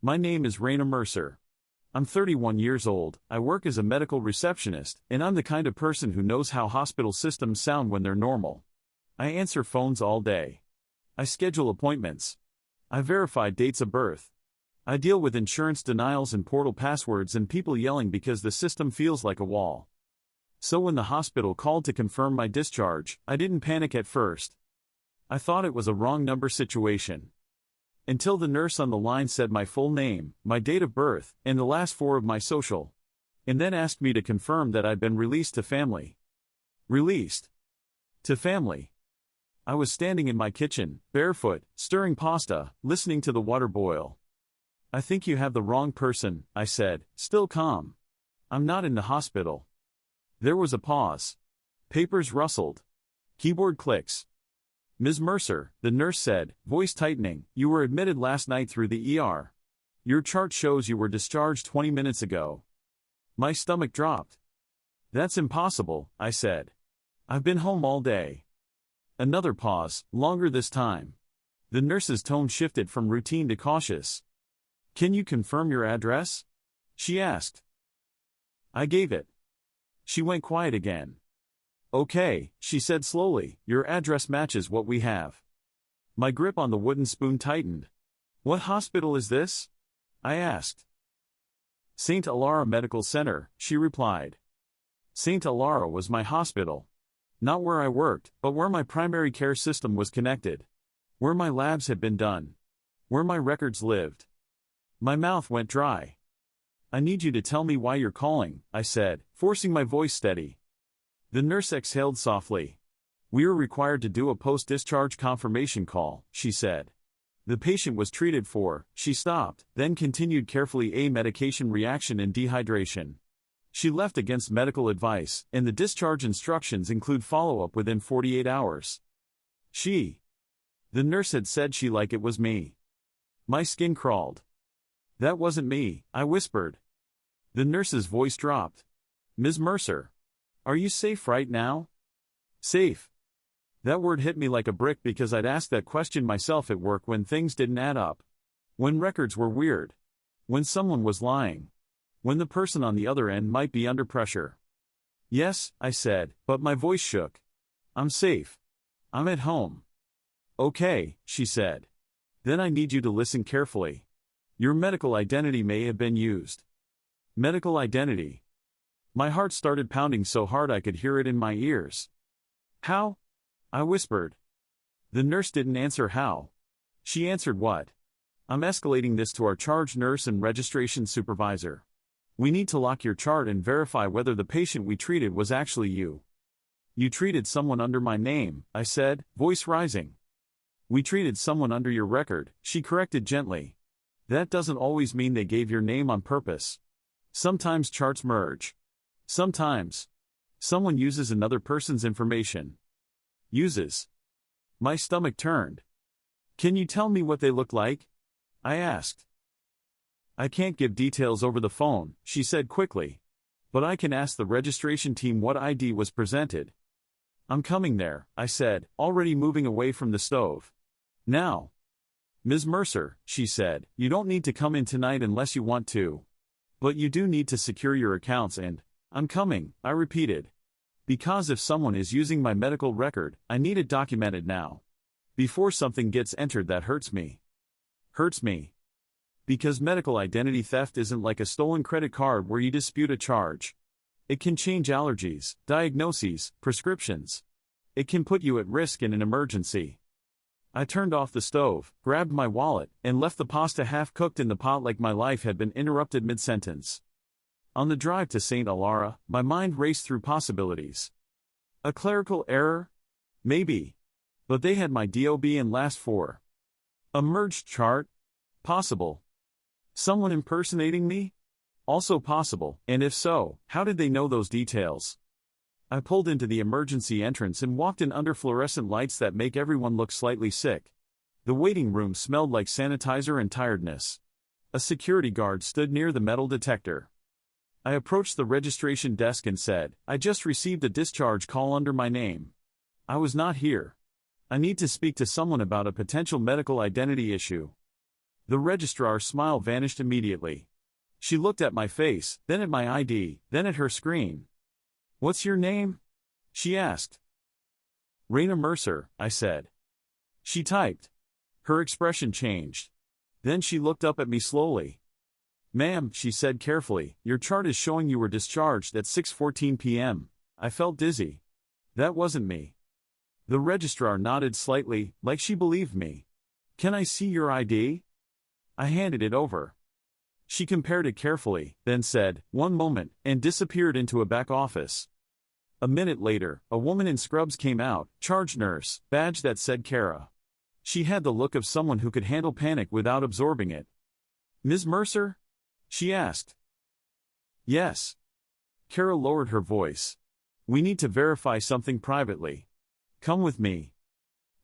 My name is Raina Mercer. I'm 31 years old, I work as a medical receptionist, and I'm the kind of person who knows how hospital systems sound when they're normal. I answer phones all day. I schedule appointments. I verify dates of birth. I deal with insurance denials and portal passwords and people yelling because the system feels like a wall. So when the hospital called to confirm my discharge, I didn't panic at first. I thought it was a wrong number situation. Until the nurse on the line said my full name, my date of birth, and the last four of my social. And then asked me to confirm that I'd been released to family. Released to family. I was standing in my kitchen, barefoot, stirring pasta, listening to the water boil. I think you have the wrong person, I said, still calm. I'm not in the hospital. There was a pause. Papers rustled. Keyboard clicks. Ms. Mercer, the nurse said, voice tightening, you were admitted last night through the ER. Your chart shows you were discharged 20 minutes ago. My stomach dropped. That's impossible, I said. I've been home all day. Another pause, longer this time. The nurse's tone shifted from routine to cautious. Can you confirm your address? She asked. I gave it. She went quiet again. Okay, she said slowly, your address matches what we have. My grip on the wooden spoon tightened. What hospital is this? I asked. St. Alara Medical Center, she replied. St. Alara was my hospital. Not where I worked, but where my primary care system was connected. Where my labs had been done. Where my records lived. My mouth went dry. I need you to tell me why you're calling, I said, forcing my voice steady. The nurse exhaled softly. We were required to do a post-discharge confirmation call, she said. The patient was treated for, she stopped, then continued carefully, a medication reaction and dehydration. She left against medical advice, and the discharge instructions include follow-up within 48 hours. The nurse had said she like it was me. My skin crawled. That wasn't me, I whispered. The nurse's voice dropped. Ms. Mercer. Are you safe right now? Safe. That word hit me like a brick because I'd asked that question myself at work when things didn't add up. When records were weird. When someone was lying. When the person on the other end might be under pressure. Yes, I said, but my voice shook. I'm safe. I'm at home. Okay, she said. Then I need you to listen carefully. Your medical identity may have been used. Medical identity. My heart started pounding so hard I could hear it in my ears. How? I whispered. The nurse didn't answer how. She answered what? I'm escalating this to our charge nurse and registration supervisor. We need to lock your chart and verify whether the patient we treated was actually you. You treated someone under my name, I said, voice rising. We treated someone under your record, she corrected gently. That doesn't always mean they gave your name on purpose. Sometimes charts merge. Sometimes. Someone uses another person's information. Uses. My stomach turned. Can you tell me what they look like? I asked. I can't give details over the phone, she said quickly. But I can ask the registration team what ID was presented. I'm coming there, I said, already moving away from the stove. Now. Ms. Mercer, she said, you don't need to come in tonight unless you want to. But you do need to secure your accounts and, I'm coming, I repeated. Because if someone is using my medical record, I need it documented now. Before something gets entered that hurts me. Hurts me. Because medical identity theft isn't like a stolen credit card where you dispute a charge. It can change allergies, diagnoses, prescriptions. It can put you at risk in an emergency. I turned off the stove, grabbed my wallet, and left the pasta half-cooked in the pot like my life had been interrupted mid-sentence. On the drive to St. Alara, my mind raced through possibilities. A clerical error? Maybe. But they had my DOB and last four. A merged chart? Possible. Someone impersonating me? Also possible, and if so, how did they know those details? I pulled into the emergency entrance and walked in under fluorescent lights that make everyone look slightly sick. The waiting room smelled like sanitizer and tiredness. A security guard stood near the metal detector. I approached the registration desk and said, I just received a discharge call under my name. I was not here. I need to speak to someone about a potential medical identity issue. The registrar's smile vanished immediately. She looked at my face, then at my ID, then at her screen. "What's your name?" she asked. "Raina Mercer," I said. She typed. Her expression changed. Then she looked up at me slowly. "Ma'am," she said carefully, "your chart is showing you were discharged at 6:14 p.m. I felt dizzy. That wasn't me. The registrar nodded slightly, like she believed me. "Can I see your ID?" I handed it over. She compared it carefully, then said, "One moment," and disappeared into a back office. A minute later, a woman in scrubs came out, charge nurse, badge that said Kara. She had the look of someone who could handle panic without absorbing it. "Ms. Mercer?" she asked. "Yes." Kara lowered her voice. "We need to verify something privately. Come with me."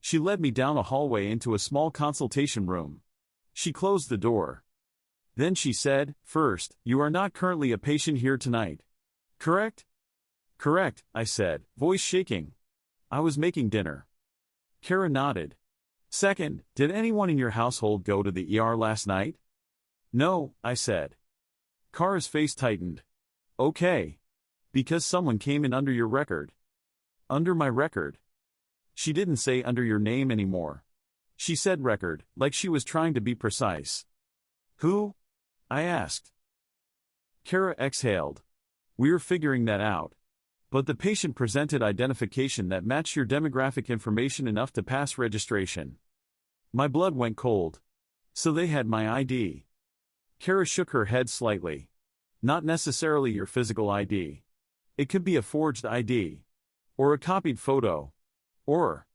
She led me down a hallway into a small consultation room. She closed the door. Then she said, "First, you are not currently a patient here tonight. Correct?" "Correct," I said, voice shaking. "I was making dinner." Kara nodded. "Second, did anyone in your household go to the ER last night?" "No," I said. Kara's face tightened. "Okay. Because someone came in under your record." "Under my record?" She didn't say under your name anymore. She said record, like she was trying to be precise. "Who?" I asked. Kara exhaled. "We're figuring that out. But the patient presented identification that matched your demographic information enough to pass registration." My blood went cold. "So they had my ID." Kara shook her head slightly. "Not necessarily your physical ID. It could be a forged ID. Or a copied photo. Or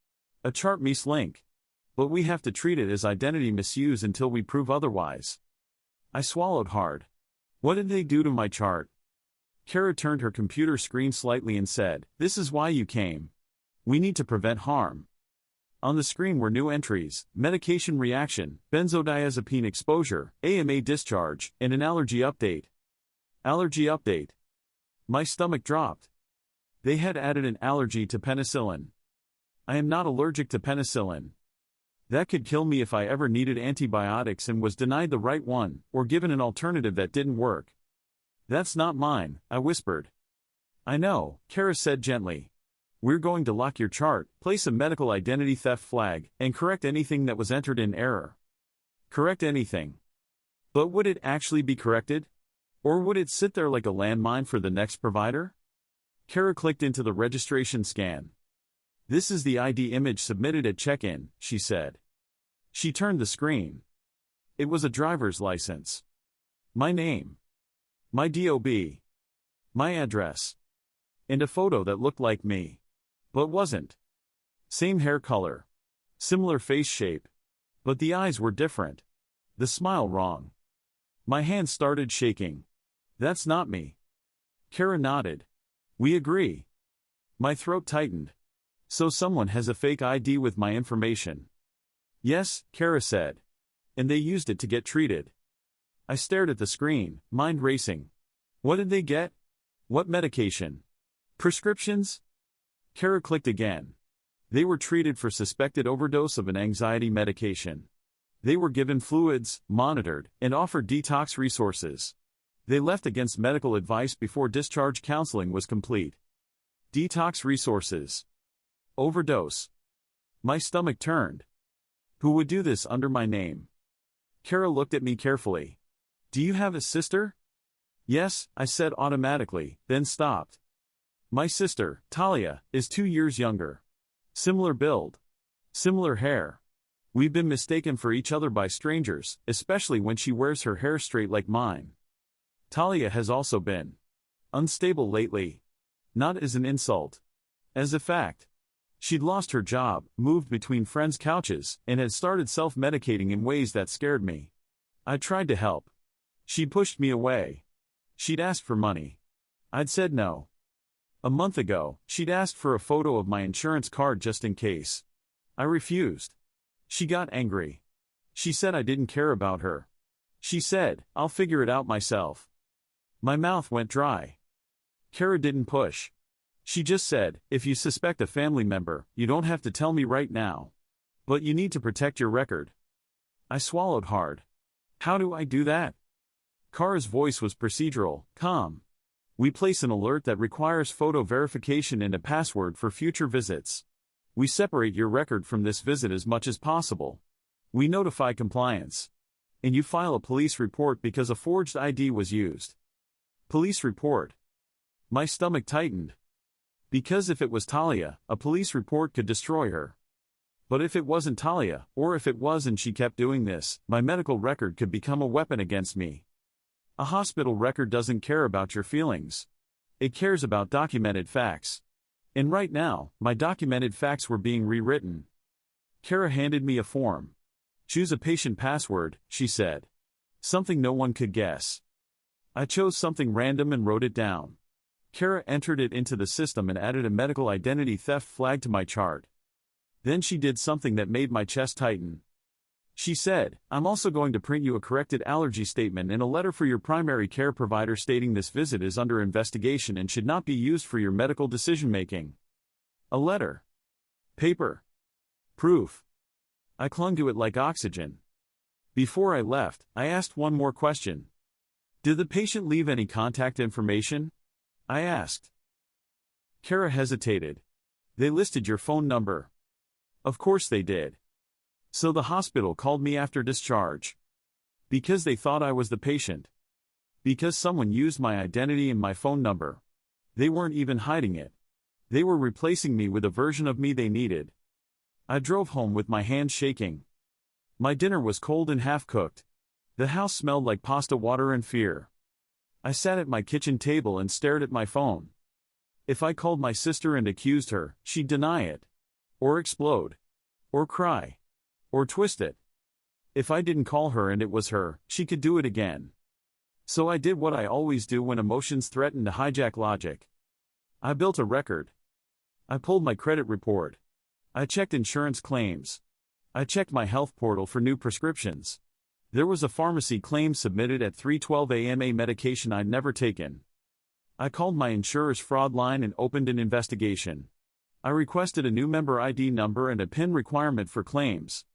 a chart mislink. But we have to treat it as identity misuse until we prove otherwise." I swallowed hard. "What did they do to my chart?" Kara turned her computer screen slightly and said, "This is why you came. We need to prevent harm." On the screen were new entries: medication reaction, benzodiazepine exposure, AMA discharge, and an allergy update. Allergy update. My stomach dropped. They had added an allergy to penicillin. I am not allergic to penicillin. That could kill me if I ever needed antibiotics and was denied the right one, or given an alternative that didn't work. "That's not mine," I whispered. "I know," Kara said gently. "We're going to lock your chart, place a medical identity theft flag, and correct anything that was entered in error." Correct anything. But would it actually be corrected? Or would it sit there like a landmine for the next provider? Kara clicked into the registration scan. "This is the ID image submitted at check-in," she said. She turned the screen. It was a driver's license. My name. My DOB. My address. And a photo that looked like me. But wasn't. Same hair color. Similar face shape. But the eyes were different. The smile wrong. My hands started shaking. "That's not me." Kara nodded. "We agree." My throat tightened. "So someone has a fake ID with my information." "Yes," Kara said. "And they used it to get treated." I stared at the screen, mind racing. What did they get? What medication? Prescriptions? Kara clicked again. They were treated for suspected overdose of an anxiety medication. They were given fluids, monitored, and offered detox resources. They left against medical advice before discharge counseling was complete. Detox resources. Overdose. My stomach turned. Who would do this under my name? Kara looked at me carefully. "Do you have a sister?" "Yes," I said automatically, then stopped. "My sister, Talia, is 2 years younger. Similar build. Similar hair. We've been mistaken for each other by strangers, especially when she wears her hair straight like mine. Talia has also been unstable lately. Not as an insult. As a fact. She'd lost her job, moved between friends' couches, and had started self-medicating in ways that scared me. I tried to help. She pushed me away. She'd asked for money. I'd said no. A month ago, she'd asked for a photo of my insurance card just in case. I refused. She got angry. She said I didn't care about her. She said, "I'll figure it out myself." My mouth went dry. Kara didn't push. She just said, "If you suspect a family member, you don't have to tell me right now. But you need to protect your record." I swallowed hard. How do I do that? Kara's voice was procedural, calm. We place an alert that requires photo verification and a password for future visits. We separate your record from this visit as much as possible. We notify compliance. And you file a police report because a forged ID was used. Police report. My stomach tightened. Because if it was Talia, a police report could destroy her. But if it wasn't Talia, or if it was and she kept doing this, my medical record could become a weapon against me. A hospital record doesn't care about your feelings. It cares about documented facts. And right now, my documented facts were being rewritten. Kara handed me a form. Choose a patient password, she said. Something no one could guess. I chose something random and wrote it down. Kara entered it into the system and added a medical identity theft flag to my chart. Then she did something that made my chest tighten. She said, I'm also going to print you a corrected allergy statement and a letter for your primary care provider stating this visit is under investigation and should not be used for your medical decision-making. A letter. Paper. Proof. I clung to it like oxygen. Before I left, I asked one more question. Did the patient leave any contact information? I asked. Kara hesitated. They listed your phone number. Of course they did. So the hospital called me after discharge. Because they thought I was the patient. Because someone used my identity and my phone number. They weren't even hiding it. They were replacing me with a version of me they needed. I drove home with my hands shaking. My dinner was cold and half-cooked. The house smelled like pasta water and fear. I sat at my kitchen table and stared at my phone. If I called my sister and accused her, she'd deny it. Or explode. Or cry. Or twist it. If I didn't call her and it was her, she could do it again. So I did what I always do when emotions threaten to hijack logic. I built a record. I pulled my credit report. I checked insurance claims. I checked my health portal for new prescriptions. There was a pharmacy claim submitted at 3:12 a.m. a medication I'd never taken. I called my insurer's fraud line and opened an investigation. I requested a new member ID number and a PIN requirement for claims.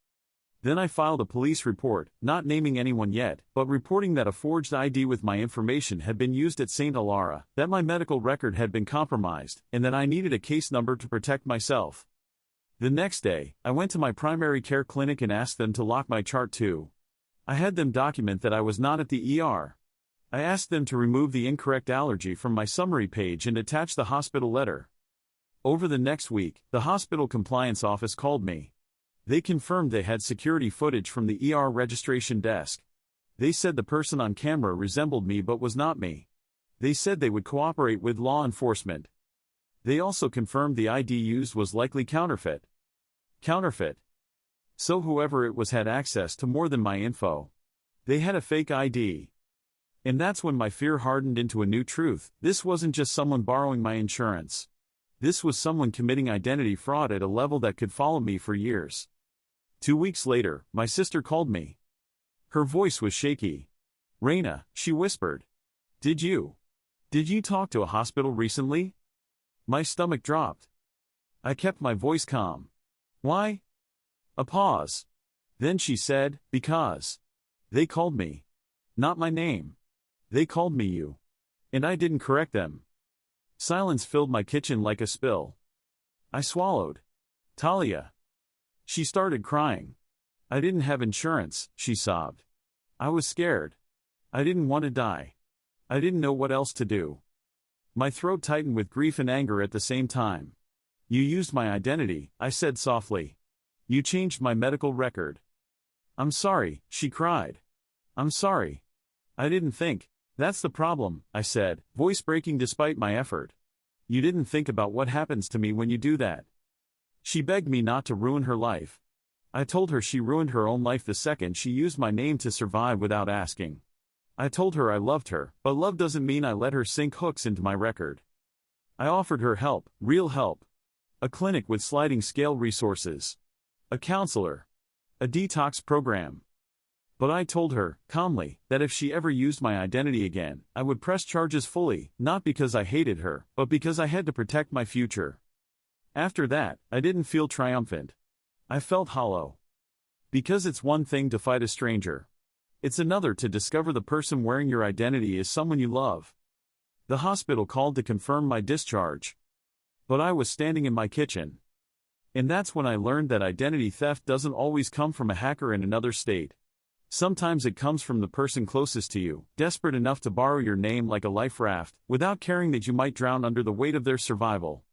Then I filed a police report, not naming anyone yet, but reporting that a forged ID with my information had been used at St. Alara, that my medical record had been compromised, and that I needed a case number to protect myself. The next day, I went to my primary care clinic and asked them to lock my chart too. I had them document that I was not at the ER. I asked them to remove the incorrect allergy from my summary page and attach the hospital letter. Over the next week, the hospital compliance office called me. They confirmed they had security footage from the ER registration desk. They said the person on camera resembled me but was not me. They said they would cooperate with law enforcement. They also confirmed the ID used was likely counterfeit. Counterfeit. So whoever it was had access to more than my info. They had a fake ID. And that's when my fear hardened into a new truth. This wasn't just someone borrowing my insurance. This was someone committing identity fraud at a level that could follow me for years. 2 weeks later, my sister called me. Her voice was shaky. Raina, she whispered. Did you talk to a hospital recently? My stomach dropped. I kept my voice calm. Why? A pause. Then she said, because. They called me. Not my name. They called me you. And I didn't correct them. Silence filled my kitchen like a spill. I swallowed. Talia. She started crying. I didn't have insurance, she sobbed. I was scared. I didn't want to die. I didn't know what else to do. My throat tightened with grief and anger at the same time. You used my identity, I said softly. You changed my medical record. I'm sorry, she cried. I'm sorry. I didn't think. That's the problem, I said, voice breaking despite my effort. You didn't think about what happens to me when you do that. She begged me not to ruin her life. I told her she ruined her own life the second she used my name to survive without asking. I told her I loved her, but love doesn't mean I let her sink hooks into my record. I offered her help, real help. A clinic with sliding scale resources. A counselor. A detox program. But I told her, calmly, that if she ever used my identity again, I would press charges fully, not because I hated her, but because I had to protect my future. After that, I didn't feel triumphant. I felt hollow. Because it's one thing to fight a stranger. It's another to discover the person wearing your identity is someone you love. The hospital called to confirm my discharge. But I was standing in my kitchen. And that's when I learned that identity theft doesn't always come from a hacker in another state. Sometimes it comes from the person closest to you, desperate enough to borrow your name like a life raft, without caring that you might drown under the weight of their survival.